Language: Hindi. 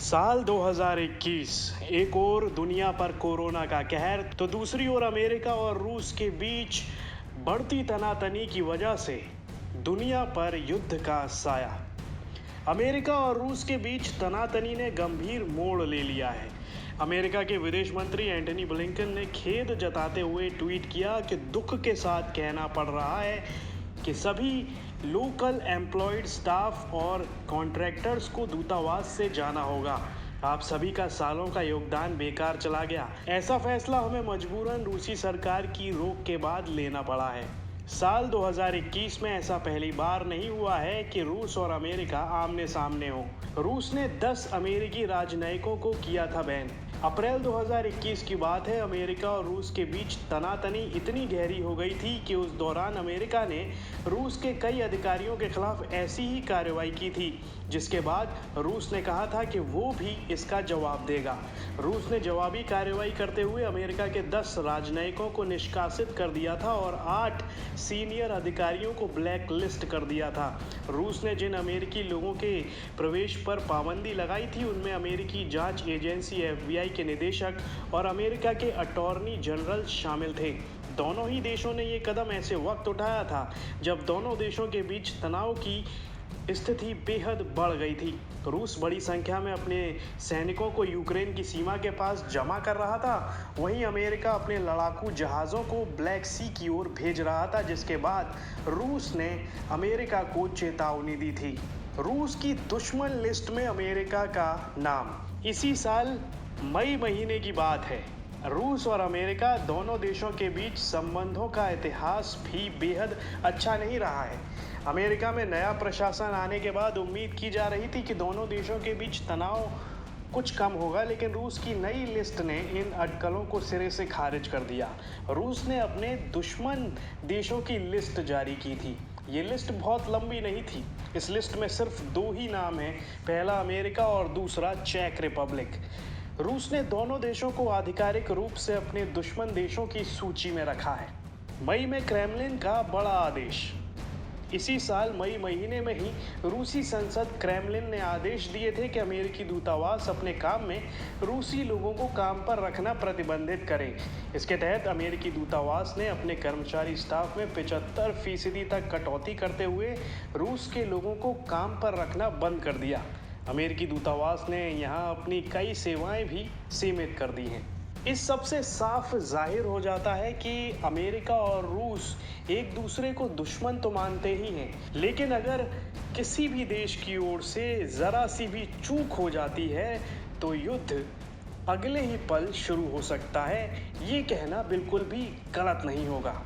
साल 2021। एक ओर दुनिया पर कोरोना का कहर तो दूसरी ओर अमेरिका और रूस के बीच बढ़ती तनातनी की वजह से दुनिया पर युद्ध का साया। अमेरिका और रूस के बीच तनातनी ने गंभीर मोड़ ले लिया है। अमेरिका के विदेश मंत्री एंटनी ब्लिंकन ने खेद जताते हुए ट्वीट किया कि दुख के साथ कहना पड़ रहा है कि सभी लोकल एम्प्लॉयड स्टाफ और कॉन्ट्रैक्टर्स को दूतावास से जाना होगा। आप सभी का सालों का योगदान बेकार चला गया। ऐसा फैसला हमें मजबूरन रूसी सरकार की रोक के बाद लेना पड़ा है। साल 2021 में ऐसा पहली बार नहीं हुआ है कि रूस और अमेरिका आमने सामने हो। रूस ने 10 अमेरिकी राजनयिकों को किया था बैन। अप्रैल 2021 की बात है। अमेरिका और रूस के बीच तनातनी इतनी गहरी हो गई थी कि उस दौरान अमेरिका ने रूस के कई अधिकारियों के खिलाफ ऐसी ही कार्रवाई की थी, जिसके बाद रूस ने कहा था कि वो भी इसका जवाब देगा। रूस ने जवाबी कार्रवाई करते हुए अमेरिका के 10 राजनयिकों को निष्कासित कर दिया था और 8 सीनियर अधिकारियों को ब्लैक लिस्ट कर दिया था। रूस ने जिन अमेरिकी लोगों के प्रवेश पर पाबंदी लगाई थी उनमें अमेरिकी जांच एजेंसी FBI के निदेशक और अमेरिका के अटॉर्नी जनरल शामिल थे। दोनों ही देशों ने ये कदम ऐसे वक्त उठाया था जब दोनों देशों के बीच तनाव की स्थिति बेहद बढ़ गई थी। रूस बड़ी संख्या में अपने सैनिकों को यूक्रेन की सीमा के पास जमा कर रहा था, वहीं अमेरिका अपने लड़ाकू जहाज़ों को ब्लैक सी की ओर भेज रहा था, जिसके बाद रूस ने अमेरिका को चेतावनी दी थी। रूस की दुश्मन लिस्ट में अमेरिका का नाम। इसी साल मई महीने की बात है। रूस और अमेरिका दोनों देशों के बीच संबंधों का इतिहास भी बेहद अच्छा नहीं रहा है। अमेरिका में नया प्रशासन आने के बाद उम्मीद की जा रही थी कि दोनों देशों के बीच तनाव कुछ कम होगा, लेकिन रूस की नई लिस्ट ने इन अटकलों को सिरे से खारिज कर दिया। रूस ने अपने दुश्मन देशों की लिस्ट जारी की थी। ये लिस्ट बहुत लंबी नहीं थी। इस लिस्ट में सिर्फ 2 ही नाम हैं, पहला अमेरिका और दूसरा चेक रिपब्लिक। रूस ने दोनों देशों को आधिकारिक रूप से अपने दुश्मन देशों की सूची में रखा है। मई में क्रेमलिन का बड़ा आदेश। इसी साल मई महीने में ही रूसी संसद क्रेमलिन ने आदेश दिए थे कि अमेरिकी दूतावास अपने काम में रूसी लोगों को काम पर रखना प्रतिबंधित करे। इसके तहत अमेरिकी दूतावास ने अपने कर्मचारी स्टाफ में 75% तक कटौती करते हुए रूस के लोगों को काम पर रखना बंद कर दिया। अमेरिकी दूतावास ने यहाँ अपनी कई सेवाएं भी सीमित कर दी हैं। इस सब से साफ जाहिर हो जाता है कि अमेरिका और रूस एक दूसरे को दुश्मन तो मानते ही हैं, लेकिन अगर किसी भी देश की ओर से ज़रा सी भी चूक हो जाती है तो युद्ध अगले ही पल शुरू हो सकता है। ये कहना बिल्कुल भी गलत नहीं होगा।